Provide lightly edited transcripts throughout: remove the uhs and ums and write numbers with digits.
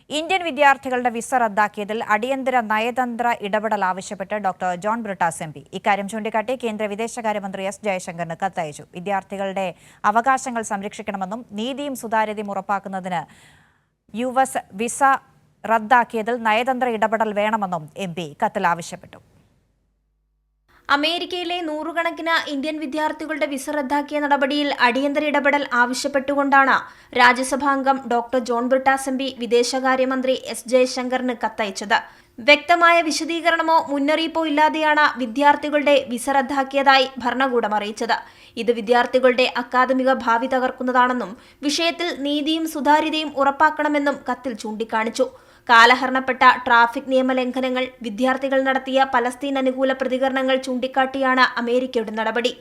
Indian വിദ്യാർത്ഥികളുടെ visa റദ്ദാക്കിയതിൽ അടിയന്തര നയതന്ത്ര ഇടപെടൽ ആവശ്യപ്പെട്ട് ഡോക്ടർ ജോൺ ബ്രിട്ടാസ് എം.പി. ഇക്കാര്യം ചൂണ്ടിക്കാട്ടി കേന്ദ്ര വിദേശകാര്യമന്ത്രി എസ് ജയശങ്കറിന് കത്തയച്ചു. വിദ്യാർത്ഥികളുടെ അവകാശങ്ങൾ സംരക്ഷിക്കണമെന്നും നീതിയും സുതാര്യതയും ഉറപ്പാക്കുന്നതിന് യുഎസ് വിസ റദ്ദാക്കിയതിൽ നയതന്ത്ര ഇടപെടൽ വേണമെന്നും എം.പി. കത്തിൽ ആവശ്യപ്പെട്ടു. അമേരിക്കയിലെ നൂറുകണക്കിന് ഇന്ത്യൻ വിദ്യാർത്ഥികളുടെ വിസ റദ്ദാക്കിയ നടപടിയിൽ അടിയന്തര ഇടപെടൽ ആവശ്യപ്പെട്ടുകൊണ്ടാണ് രാജ്യസഭാംഗം ഡോക്ടർ ജോൺ ബ്രിട്ടാസ് എം.പി. വിദേശകാര്യമന്ത്രി എസ് ജയശങ്കറിന് കത്തയച്ചത്. വ്യക്തമായ വിശദീകരണമോ മുന്നറിയിപ്പോ ഇല്ലാതെയാണ് വിദ്യാർത്ഥികളുടെ വിസ റദ്ദാക്കിയതായി ഭരണകൂടം അറിയിച്ചത്. ഇത് വിദ്യാർത്ഥികളുടെ അക്കാദമിക ഭാവി തകർക്കുന്നതാണെന്നും വിഷയത്തിൽ നീതിയും സുതാര്യതയും ഉറപ്പാക്കണമെന്നും കത്തിൽ ചൂണ്ടിക്കാണിച്ചു. കാലഹരണപ്പെട്ട ട്രാഫിക് നിയമലംഘനങ്ങൾ, വിദ്യാർത്ഥികൾ നടത്തിയ പലസ്തീൻ അനുകൂല പ്രതികരണങ്ങൾ ചൂണ്ടിക്കാട്ടിയാണ് അമേരിക്കയുടെ നടപടി.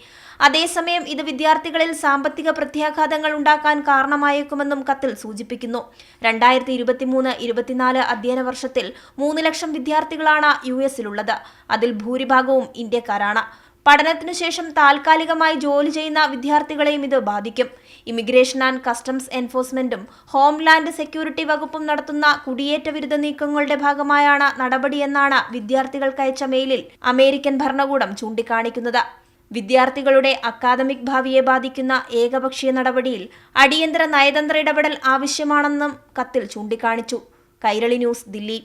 അതേസമയം ഇത് വിദ്യാർത്ഥികളിൽ സാമ്പത്തിക പ്രത്യാഘാതങ്ങൾ ഉണ്ടാക്കാൻ കാരണമായേക്കുമെന്നും കത്തിൽ സൂചിപ്പിക്കുന്നു. 2023-24 അധ്യയന വർഷത്തിൽ 3 ലക്ഷം വിദ്യാർത്ഥികളാണ് യുഎസിലുള്ളത്. അതിൽ ഭൂരിഭാഗവും ഇന്ത്യക്കാരാണ്. പഠനത്തിനു ശേഷം താൽക്കാലികമായി ജോലി ചെയ്യുന്ന വിദ്യാർത്ഥികളെയും ഇത് ബാധിക്കും. ഇമിഗ്രേഷൻ ആൻഡ് കസ്റ്റംസ് എൻഫോഴ്സ്മെന്റും ഹോംലാൻഡ് സെക്യൂരിറ്റി വകുപ്പും നടത്തുന്ന കുടിയേറ്റ വിരുദ്ധ നീക്കങ്ങളുടെ ഭാഗമായാണ് നടപടിയെന്നാണ് വിദ്യാർത്ഥികൾക്കയച്ച മെയിലിൽ അമേരിക്കൻ ഭരണകൂടം ചൂണ്ടിക്കാണിക്കുന്നത്. വിദ്യാർത്ഥികളുടെ അക്കാദമിക് ഭാവിയെ ബാധിക്കുന്ന ഏകപക്ഷീയ നടപടിയിൽ അടിയന്തര നയതന്ത്ര ഇടപെടൽ ആവശ്യമാണെന്നും കത്തിൽ ചൂണ്ടിക്കാണിച്ചു. കൈരളി ന്യൂസ്, ദില്ലി.